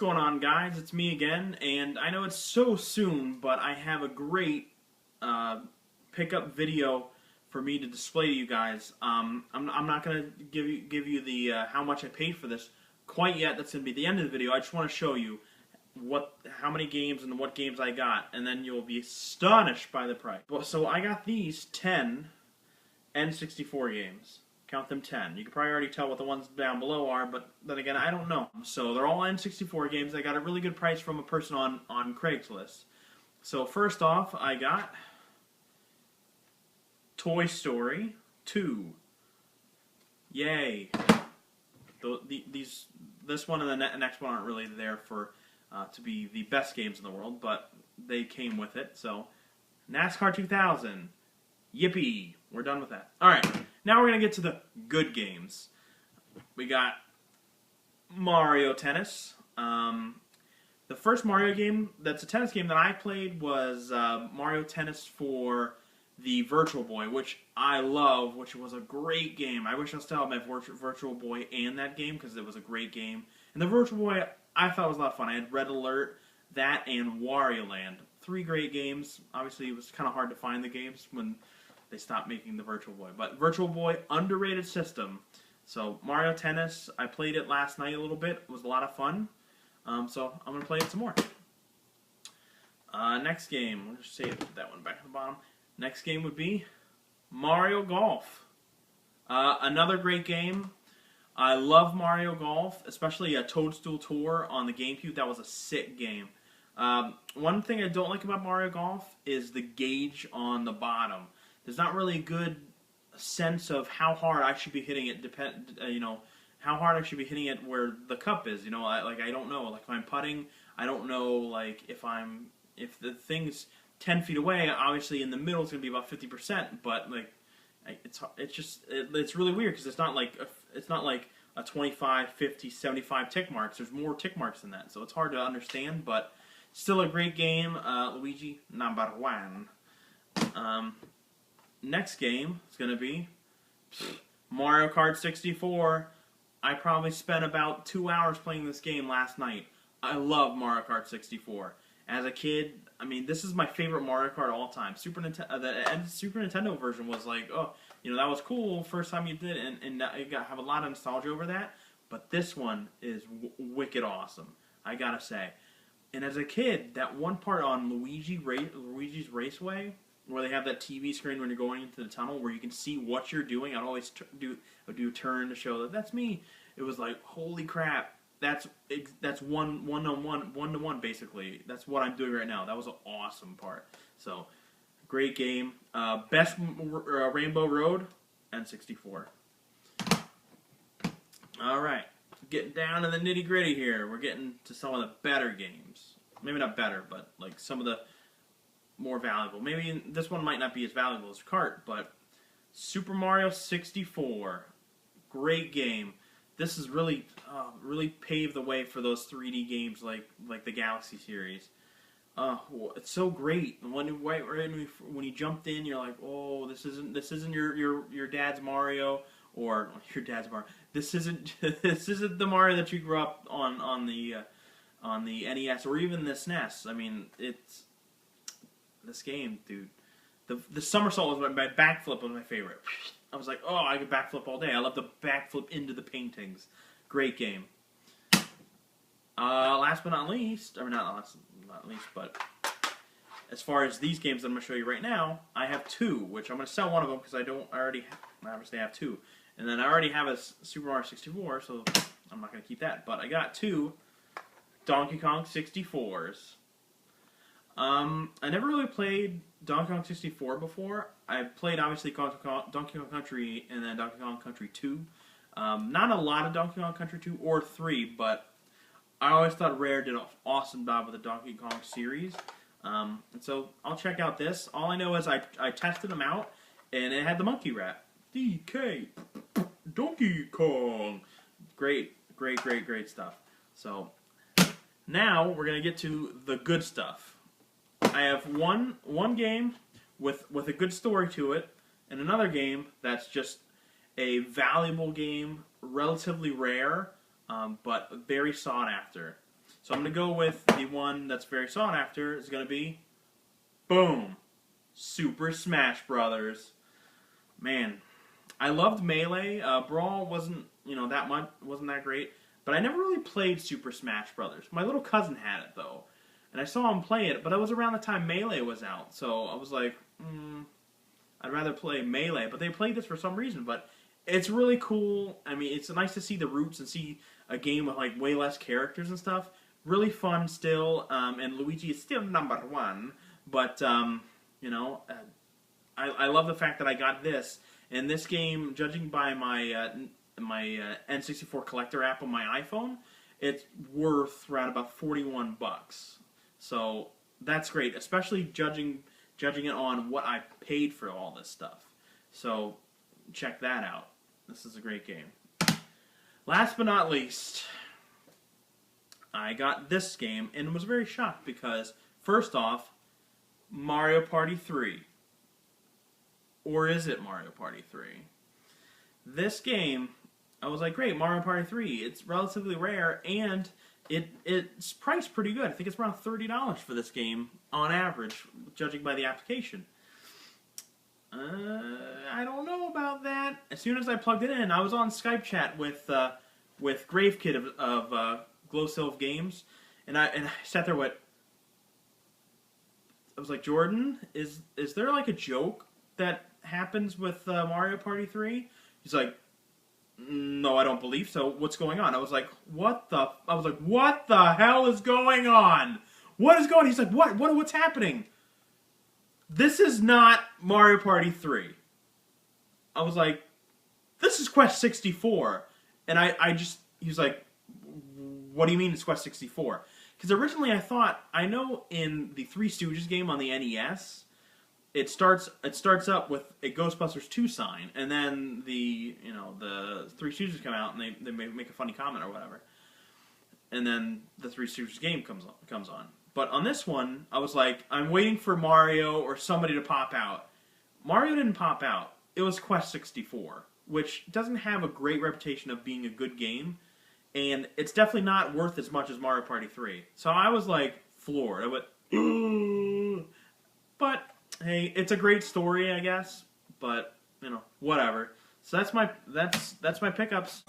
going on, guys? It's me again, and I know it's so soon, but I have a great pickup video for me to display to you guys. I'm not gonna give you the how much I paid for this quite yet. That's gonna be the end of the video. I just want to show you how many games and what games I got, and then you'll be astonished by the price. So I got these 10 N64 games. Count them 10. You can probably already tell what the ones down below are, but then again, I don't know. So they're all N64 games. I got a really good price from a person on Craigslist. So first off, I got Toy Story 2. Yay. This one and the next one aren't really there for to be the best games in the world, but they came with it. So NASCAR 2000. Yippee. We're done with that. Alright, now we're going to get to the good games. We got Mario Tennis. The first Mario game that's a tennis game that I played was Mario Tennis for the Virtual Boy, which I love, which was a great game. I wish I still had my Virtual Boy and that game because it was a great game. And the Virtual Boy, I thought was a lot of fun. I had Red Alert, that, and Wario Land. 3 great games. Obviously, it was kind of hard to find the games when they stopped making the Virtual Boy. But Virtual Boy, underrated system. So Mario Tennis, I played it last night a little bit. It was a lot of fun. So I'm going to play it some more. Next game, let's just save that one back at the bottom. Next game would be Mario Golf. Another great game. I love Mario Golf, especially a Toadstool Tour on the GameCube. That was a sick game. One thing I don't like about Mario Golf is the gauge on the bottom. There's not really a good sense of how hard I should be hitting it. How hard I should be hitting it where the cup is. I don't know. Like if I'm putting, I don't know. Like if the thing's 10 feet away, obviously in the middle it's gonna be about 50%. But like it's really weird because it's not like a 25, 50, 75 tick marks. There's more tick marks than that, so it's hard to understand. But still a great game. Luigi number 1. Next game is going to be Mario Kart 64. I probably spent about 2 hours playing this game last night. I love Mario Kart 64. As a kid, I mean, this is my favorite Mario Kart of all time. The Super Nintendo version was like, oh, that was cool first time you did it, and you have a lot of nostalgia over that. But this one is wicked awesome, I gotta say. And as a kid, that one part on Luigi's Raceway, where they have that TV screen when you're going into the tunnel where you can see what you're doing. I'd always do a turn to show that that's me. It was like, holy crap, that's one to one basically. That's what I'm doing right now. That was an awesome part. So, great game. Best Rainbow Road, N64. All right, getting down to the nitty gritty here. We're getting to some of the better games. Maybe not better, but like some of the more valuable. Maybe this one might not be as valuable as Kart, but Super Mario 64, great game. This has really paved the way for those 3D games like the Galaxy series. It's so great. When you jumped in, you're like, oh, this isn't your dad's Mario or your dad's Mario. This isn't the Mario that you grew up on the NES or even the SNES. I mean, it's this game, dude. The somersault was my backflip was my favorite. I was like, oh, I could backflip all day. I love the backflip into the paintings. Great game. Last but not least, or not least, but as far as these games I'm going to show you right now, I have 2, which I'm going to sell one of them because I obviously have 2. And then I already have a Super Mario 64, so I'm not going to keep that. But I got 2 Donkey Kong 64s. I never really played Donkey Kong 64 before. I played, obviously, Donkey Kong Country and then Donkey Kong Country 2. Not a lot of Donkey Kong Country 2 or 3, but I always thought Rare did an awesome job with the Donkey Kong series. And so I'll check out this. All I know is I tested them out, and it had the monkey rap. DK, Donkey Kong. Great stuff. So now we're going to get to the good stuff. I have one game with a good story to it, and another game that's just a valuable game, relatively rare, but very sought after. So I'm going to go with the one that's very sought after. It's going to be, boom, Super Smash Brothers. Man, I loved Melee. Brawl wasn't, that much, wasn't that great. But I never really played Super Smash Brothers. My little cousin had it, though. And I saw him play it, but it was around the time Melee was out. So I was like, I'd rather play Melee. But they played this for some reason. But it's really cool. I mean, it's nice to see the roots and see a game with, like, way less characters and stuff. Really fun still. And Luigi is still #1. But, I love the fact that I got this. And this game, judging by my N64 collector app on my iPhone, it's worth around about $41. So that's great, especially judging it on what I paid for all this stuff. So check that out. This is a great game. Last but not least, I got this game and was very shocked because, first off, Mario Party 3. Or is it Mario Party 3? This game, I was like, great, Mario Party 3. It's relatively rare, and it's priced pretty good. I think it's around $30 for this game, on average, judging by the application. I don't know about that. As soon as I plugged it in, I was on Skype chat with Gravekid of GloSilvGames, and I sat there with... I was like, Jordan, is there like a joke that happens with Mario Party 3? He's like, no, I don't believe so. What's going on? I was like, what the hell is going on? What is going on? He's like, what's happening? This is not Mario Party 3. I was like, this is Quest 64. And he was like, what do you mean it's Quest 64? Because originally I know in the Three Stooges game on the NES, it starts up with a Ghostbusters 2 sign, and then the Three Stooges come out and they make a funny comment or whatever, and then the Three Stooges game comes on. But on this one, I was like, I'm waiting for Mario or somebody to pop out. Mario didn't pop out. It was Quest 64, which doesn't have a great reputation of being a good game, and it's definitely not worth as much as Mario Party 3. So I was like floored. I went, ooh. But hey, it's a great story, I guess. But whatever. So that's my pickups.